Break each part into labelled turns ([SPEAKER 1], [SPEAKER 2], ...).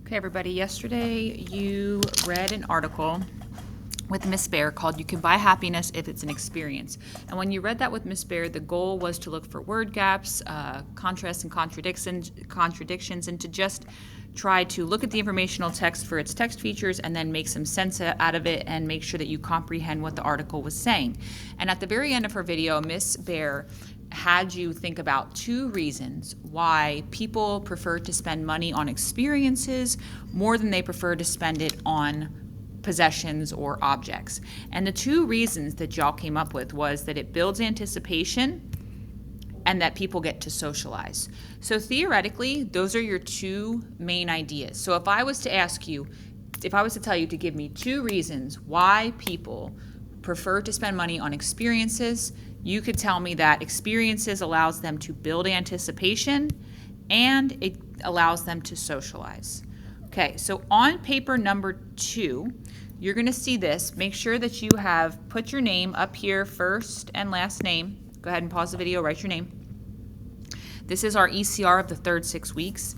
[SPEAKER 1] Okay, everybody, yesterday you read an article with Miss Bear called You Can Buy Happiness If It's an Experience. And when you read that with Miss Bear, the goal was to look for word gaps, contrasts and contradictions, and to just try to look at the informational text for its text features and then make some sense out of it and make sure that you comprehend what the article was saying. And at the very end of her video, Miss Bear had you think about 2 reasons why people prefer to spend money on experiences more than they prefer to spend it on possessions or objects. And the 2 reasons that y'all came up with was that it builds anticipation and that people get to socialize. So theoretically, those are your 2 main ideas. So if I was to tell you to give me 2 reasons why people prefer to spend money on experiences, you could tell me that experiences allows them to build anticipation and it allows them to socialize. Okay, so on paper number 2, you're going to see this. Make sure that you have put your name up here, first and last name. Go ahead and pause the video, write your name. This is our ECR of the third 6 weeks.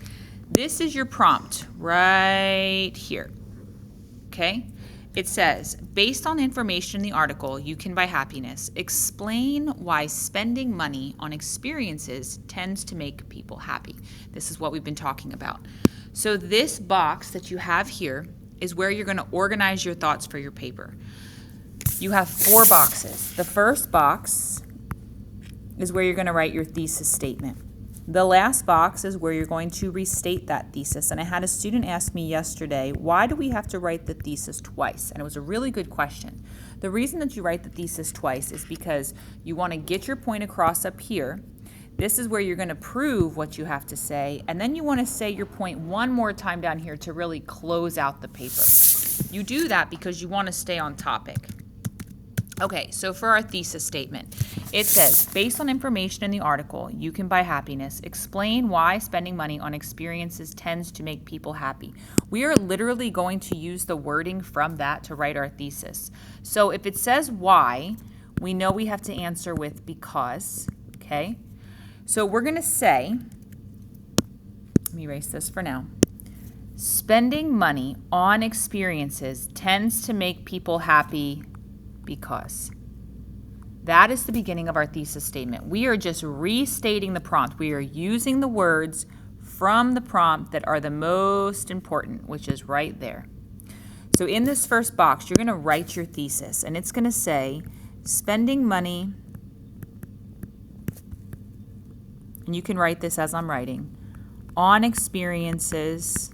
[SPEAKER 1] This is your prompt right here. Okay? It says, based on information in the article, You Can Buy Happiness, explain why spending money on experiences tends to make people happy. This is what we've been talking about. So this box that you have here is where you're going to organize your thoughts for your paper. You have 4 boxes. The first box is where you're going to write your thesis statement. The last box is where you're going to restate that thesis. And I had a student ask me yesterday, why do we have to write the thesis twice? And it was a really good question. The reason that you write the thesis twice is because you want to get your point across up here. This is where you're going to prove what you have to say. And then you want to say your point one more time down here to really close out the paper. You do that because you want to stay on topic. Okay, so for our thesis statement, it says, based on information in the article, You Can Buy Happiness, explain why spending money on experiences tends to make people happy. We are literally going to use the wording from that to write our thesis. So if it says why, we know we have to answer with because, okay? So we're going to say, let me erase this for now. Spending money on experiences tends to make people happy because. That is the beginning of our thesis statement. We are just restating the prompt. We are using the words from the prompt that are the most important, which is right there. So in this first box, you're going to write your thesis, and it's going to say, spending money, and you can write this as I'm writing, on experiences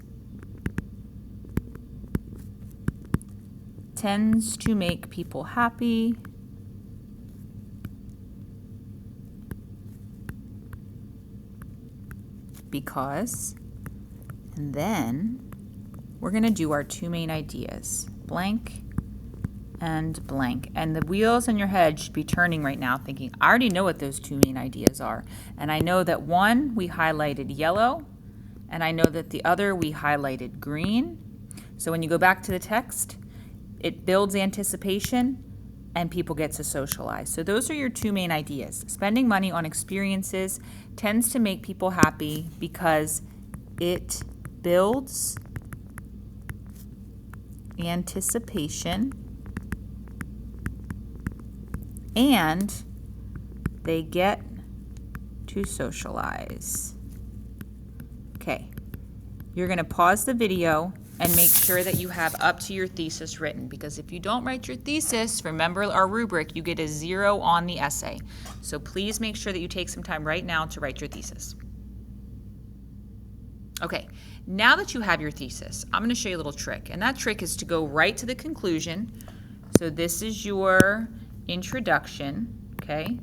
[SPEAKER 1] tends to make people happy because, and then we're going to do our 2 main ideas, blank and blank. And the wheels in your head should be turning right now thinking, I already know what those 2 main ideas are. And I know that one we highlighted yellow, and I know that the other we highlighted green. So when you go back to the text, it builds anticipation and people get to socialize. So those are your 2 main ideas. Spending money on experiences tends to make people happy because it builds anticipation and they get to socialize. Okay, you're going to pause the video and make sure that you have up to your thesis written, because if you don't write your thesis, remember our rubric, you get a 0 on the essay. So please make sure that you take some time right now to write your thesis. Okay, now that you have your thesis, I'm going to show you a little trick, and that trick is to go right to the conclusion. So this is your introduction, okay?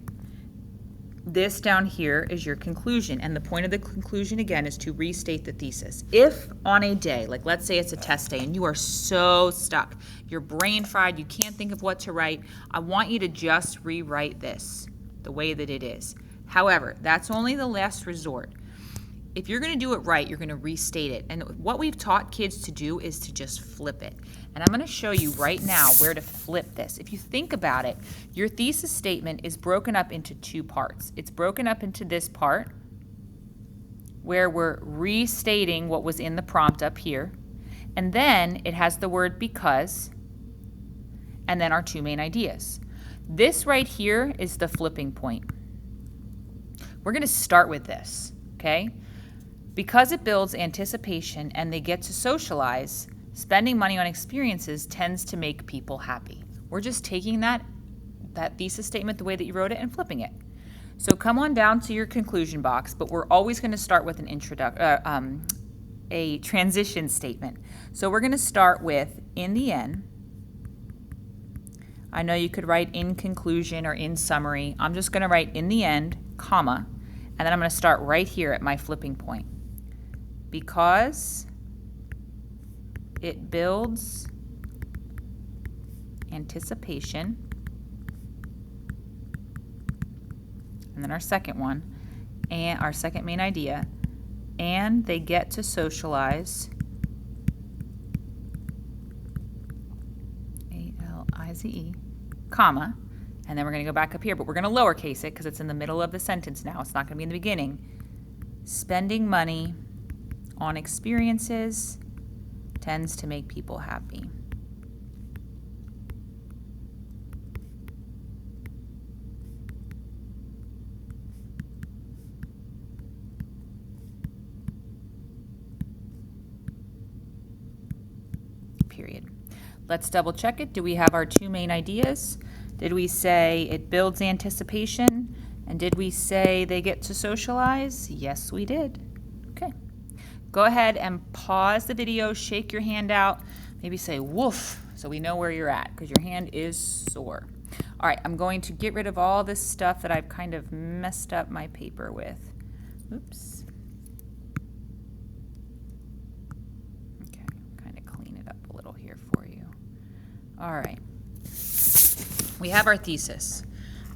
[SPEAKER 1] This down here is your conclusion, and the point of the conclusion again is to restate the thesis. If on a day, like let's say it's a test day and you are so stuck, you're brain fried, you can't think of what to write, I want you to just rewrite this the way that it is. However, that's only the last resort. If you're going to do it right, you're going to restate it. And what we've taught kids to do is to just flip it. And I'm going to show you right now where to flip this. If you think about it, your thesis statement is broken up into 2 parts. It's broken up into this part where we're restating what was in the prompt up here. And then it has the word because, and then our two main ideas. This right here is the flipping point. We're going to start with this, okay? Because it builds anticipation and they get to socialize, spending money on experiences tends to make people happy. We're just taking that thesis statement the way that you wrote it and flipping it. So come on down to your conclusion box, but we're always going to start with a transition statement. So we're going to start with in the end. I know you could write in conclusion or in summary. I'm just going to write in the end, comma, and then I'm going to start right here at my flipping point. Because it builds anticipation, and then our second one, and our second main idea, and they get to socialize, A-L-I-Z-E, comma, and then we're going to go back up here, but we're going to lowercase it because it's in the middle of the sentence now. It's not going to be in the beginning. Spending money on experiences tends to make people happy. Period. Let's double check it. Do we have our two main ideas? Did we say it builds anticipation? And did we say they get to socialize? Yes, we did. Okay. Go ahead and pause the video, shake your hand out, maybe say woof, so we know where you're at, because your hand is sore. All right, I'm going to get rid of all this stuff that I've kind of messed up my paper with. Oops. Okay, kind of clean it up a little here for you. All right. We have our thesis.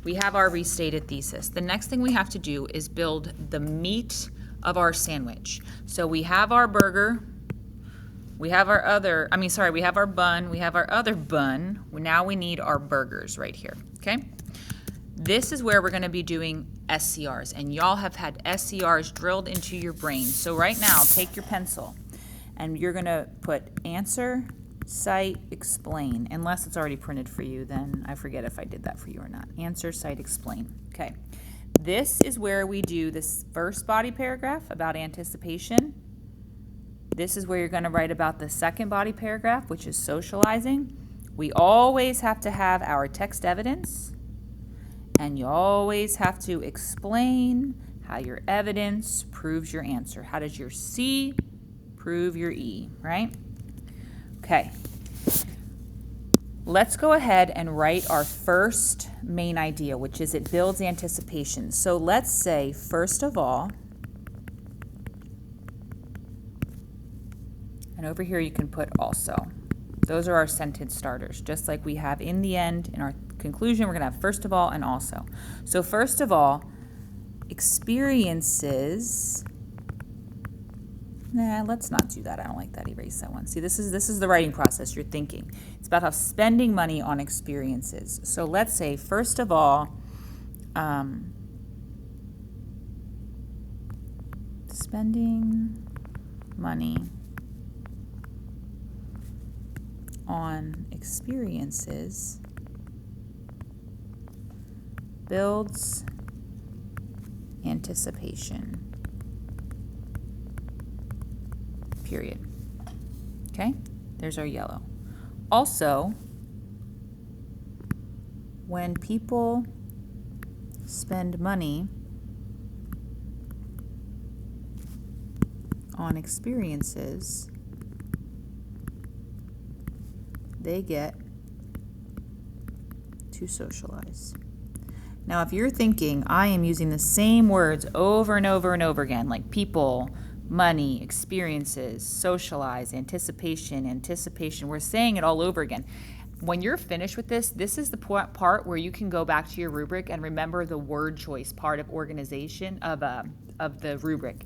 [SPEAKER 1] We have our restated thesis. The next thing we have to do is build the meat of our sandwich. So we have our burger, we have our we have our bun, we have our other bun. Now we need our burgers right here, okay? This is where we're gonna be doing SCRs, and y'all have had SCRs drilled into your brain. So right now, take your pencil, and you're gonna put answer, cite, explain. Unless it's already printed for you, then I forget if I did that for you or not. Answer, cite, explain, okay? This is where we do this first body paragraph about anticipation. This is where you're going to write about the second body paragraph, which is socializing. We always have to have our text evidence, and you always have to explain how your evidence proves your answer. How does your C prove your E, right? Okay. Let's go ahead and write our first main idea, which is it builds anticipation. So let's say, first of all, and over here you can put also. Those are our sentence starters, just like we have in the end. In our conclusion, we're going to have first of all and also. So first of all, experiences. Nah, let's not do that. I don't like that. Erase that one. See, this is the writing process. You're thinking. It's about how spending money on experiences. So let's say, first of all, spending money on experiences builds anticipation. Period. Okay, there's our yellow. Also, when people spend money on experiences, they get to socialize. Now, if you're thinking, I am using the same words over and over and over again, like people, money, experiences, socialize, anticipation, we're saying it all over again. When you're finished with this, this is the part where you can go back to your rubric and remember the word choice part of organization of the rubric.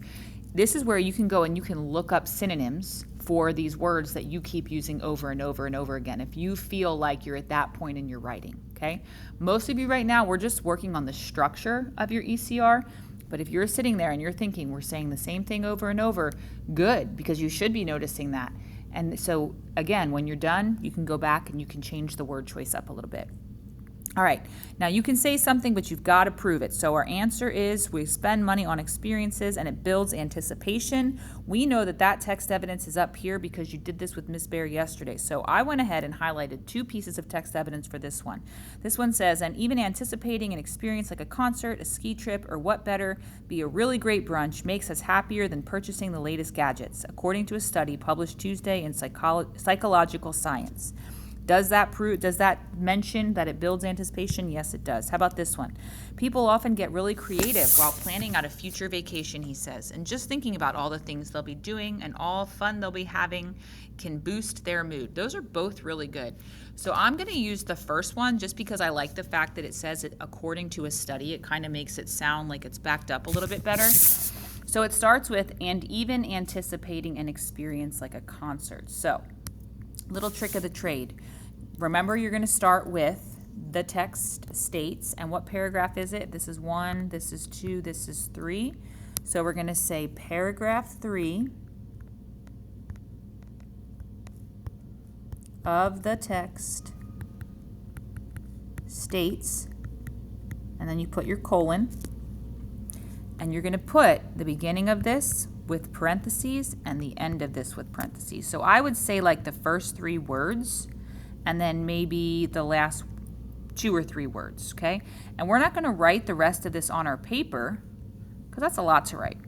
[SPEAKER 1] This is where you can go and you can look up synonyms for these words that you keep using over and over and over again if you feel like you're at that point in your writing, okay? Most of you right now, we're just working on the structure of your ECR, but if you're sitting there and you're thinking we're saying the same thing over and over, good, because you should be noticing that. And so again, when you're done, you can go back and you can change the word choice up a little bit. All right, now you can say something, but you've got to prove it. So our answer is we spend money on experiences and it builds anticipation. We know that that text evidence is up here because you did this with Miss Bear yesterday. So I went ahead and highlighted 2 pieces of text evidence for this one. This one says, and even anticipating an experience like a concert, a ski trip, or what better, be a really great brunch makes us happier than purchasing the latest gadgets, according to a study published Tuesday in Psychological Science. Does that mention that it builds anticipation? Yes, it does. How about this one? People often get really creative while planning out a future vacation, he says, and just thinking about all the things they'll be doing and all fun they'll be having can boost their mood. Those are both really good. So I'm going to use the first one just because I like the fact that it says it according to a study. It kind of makes it sound like it's backed up a little bit better. So it starts with, and even anticipating an experience like a concert. So, little trick of the trade. Remember, you're going to start with the text states, and what paragraph is it? This is 1, this is 2, this is 3. So we're going to say paragraph 3 of the text states, and then you put your colon, and you're going to put the beginning of this with parentheses and the end of this with parentheses. So I would say like the first 3 words and then maybe the last 2 or 3 words, okay? And we're not going to write the rest of this on our paper because that's a lot to write.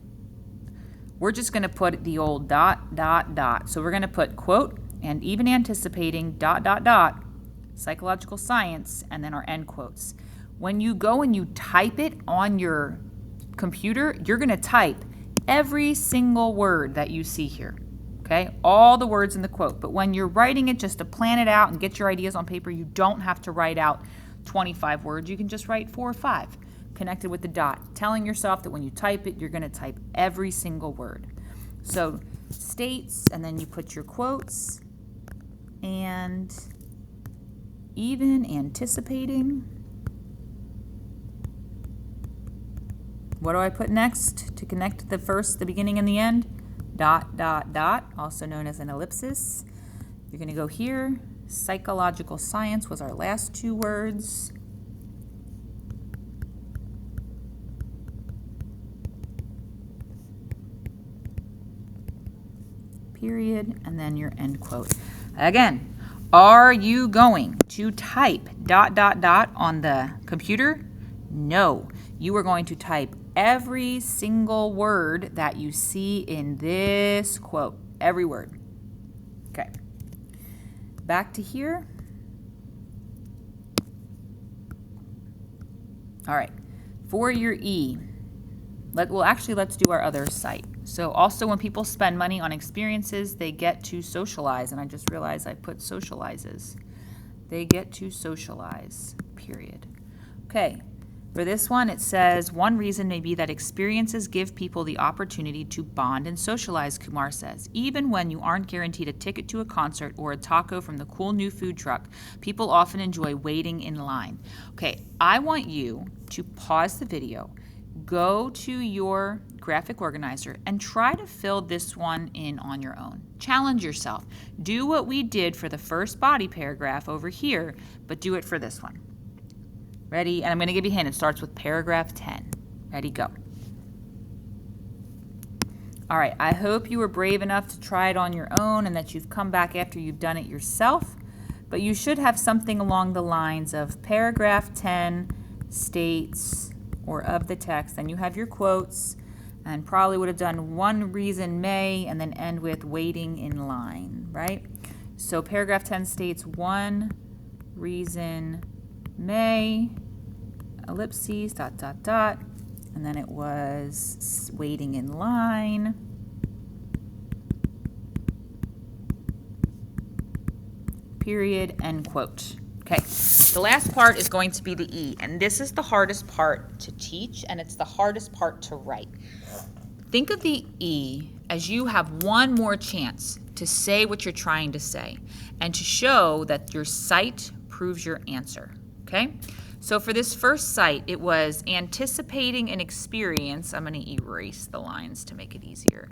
[SPEAKER 1] We're just going to put the old ... So we're going to put quote, and even anticipating ... psychological science, and then our end quotes. When you go and you type it on your computer, you're going to type every single word that you see here, okay? All the words in the quote. But when you're writing it just to plan it out and get your ideas on paper, you don't have to write out 25 words. You can just write 4 or 5 connected with the dot, telling yourself that when you type it, you're going to type every single word. So states, and then you put your quotes, and even anticipating. What do I put next to connect the beginning and the end? ... also known as an ellipsis. You're going to go here. Psychological science was our last 2 words. Period, and then your end quote. Again, are you going to type ... on the computer? No. You are going to type every single word that you see in this quote. Every word. Okay. Back to here. All right. For your E, let's do our other site. So also when people spend money on experiences, they get to socialize. And I just realized I put socializes. They get to socialize, period. Okay. For this one, it says, one reason may be that experiences give people the opportunity to bond and socialize, Kumar says. Even when you aren't guaranteed a ticket to a concert or a taco from the cool new food truck, people often enjoy waiting in line. Okay, I want you to pause the video, go to your graphic organizer, and try to fill this one in on your own. Challenge yourself. Do what we did for the first body paragraph over here, but do it for this one. Ready? And I'm going to give you a hint. It starts with paragraph 10. Ready? Go. All right. I hope you were brave enough to try it on your own and that you've come back after you've done it yourself. But you should have something along the lines of paragraph 10 states or of the text. Then you have your quotes and probably would have done one reason may and then end with waiting in line, right? So paragraph 10 states one reason may, ellipses, ... and then it was waiting in line. Period, end quote. Okay, the last part is going to be the E, and this is the hardest part to teach, and it's the hardest part to write. Think of the E as you have one more chance to say what you're trying to say and to show that your cite proves your answer. Okay, so for this first cite, it was anticipating an experience. I'm going to erase the lines to make it easier.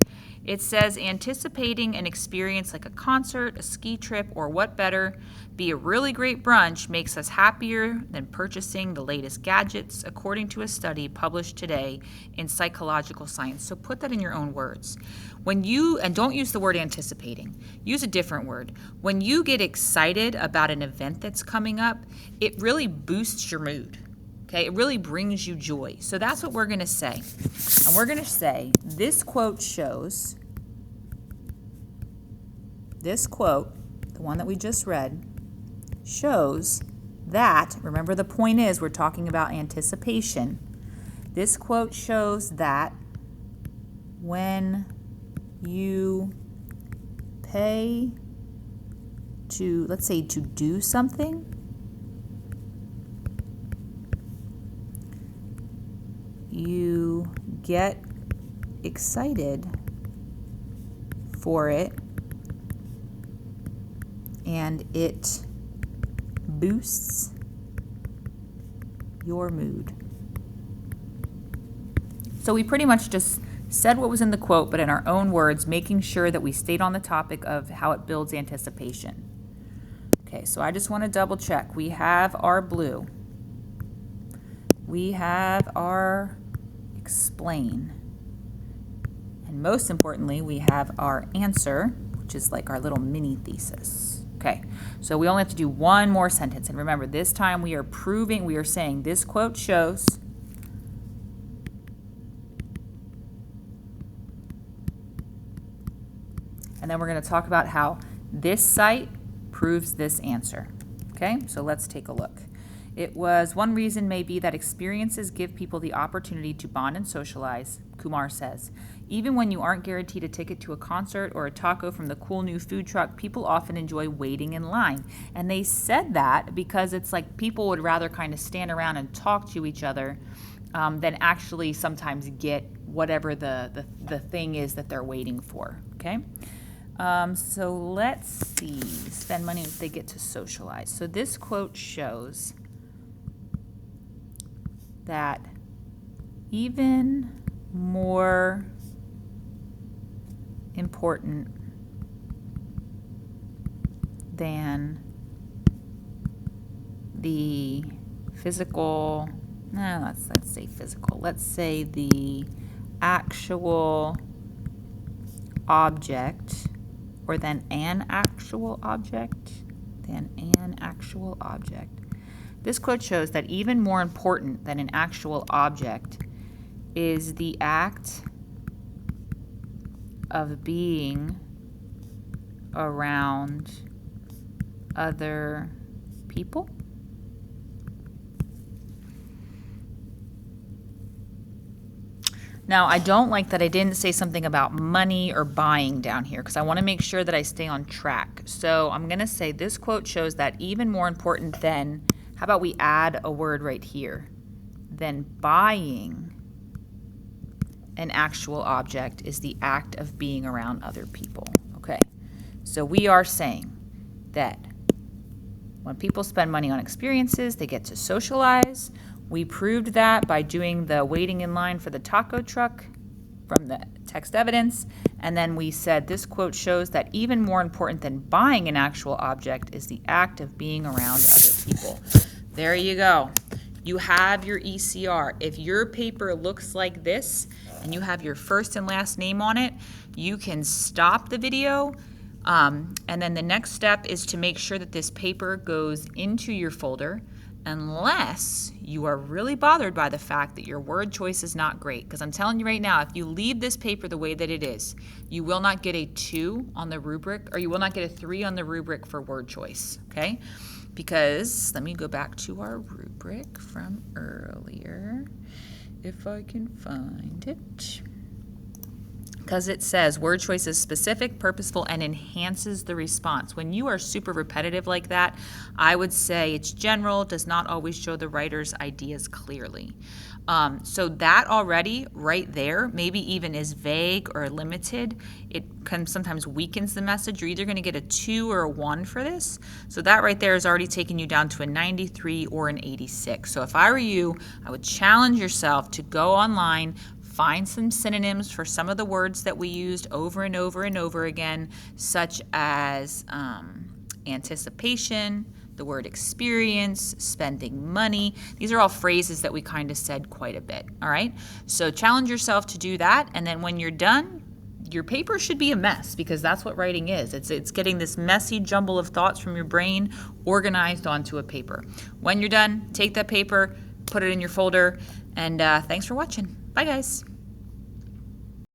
[SPEAKER 1] It says anticipating an experience like a concert, a ski trip, or what better, be a really great brunch makes us happier than purchasing the latest gadgets, according to a study published today in Psychological Science. So put that in your own words. When you, and don't use the word anticipating, use a different word. When you get excited about an event that's coming up, it really boosts your mood. Okay, it really brings you joy. So that's what we're going to say. And we're going to say this quote shows, this quote, the one that we just read, shows that, remember the point is we're talking about anticipation. This quote shows that when you pay to, let's say, to do something, you get excited for it and it boosts your mood. So we pretty much just said what was in the quote, but in our own words, making sure that we stayed on the topic of how it builds anticipation. Okay, so I just want to double check. We have our blue. We have our explain. And most importantly, we have our answer, which is like our little mini thesis. Okay, so we only have to do one more sentence. And remember, this time we are proving, we are saying this quote shows and then we're going to talk about how this site proves this answer. Okay, so let's take a look. It was, one reason may be that experiences give people the opportunity to bond and socialize, Kumar says. Even when you aren't guaranteed a ticket to a concert or a taco from the cool new food truck, people often enjoy waiting in line. And they said that because it's like people would rather kind of stand around and talk to each other than actually sometimes get whatever the thing is that they're waiting for, okay? So let's see, spend money if they get to socialize. So this quote shows that even more important than the physical, let's say physical, let's say the actual object, or than an actual object, This quote shows that even more important than an actual object is the act of being around other people. Now, I don't like that I didn't say something about money or buying down here because I want to make sure that I stay on track. So I'm going to say this quote shows that even more important than, how about we add a word right here, than buying an actual object is the act of being around other people. Okay, so we are saying that when people spend money on experiences, they get to socialize. We proved that by doing the waiting in line for the taco truck from the text evidence. And then we said this quote shows that even more important than buying an actual object is the act of being around other people. There you go. You have your ECR. If your paper looks like this and you have your first and last name on it, you can stop the video. And then the next step is to make sure that this paper goes into your folder, unless you are really bothered by the fact that your word choice is not great. Because I'm telling you right now, if you leave this paper the way that it is, you will not get a 2 on the rubric, or you will not get a 3 on the rubric for word choice, okay? Because, let me go back to our rubric from earlier, if I can find it. Because it says word choice is specific, purposeful, and enhances the response. When you are super repetitive like that, I would say it's general, does not always show the writer's ideas clearly. So that already, right there, maybe even is vague or limited. It can sometimes weakens the message. You're either going to get a 2 or a 1 for this. So that right there is already taking you down to a 93 or an 86. So if I were you, I would challenge yourself to go online, find some synonyms for some of the words that we used over and over and over again, such as anticipation, the word experience, spending money. These are all phrases that we kind of said quite a bit, all right? So challenge yourself to do that, and then when you're done, your paper should be a mess, because that's what writing is. It's getting this messy jumble of thoughts from your brain organized onto a paper. When you're done, take that paper, put it in your folder, and thanks for watching. Bye, guys.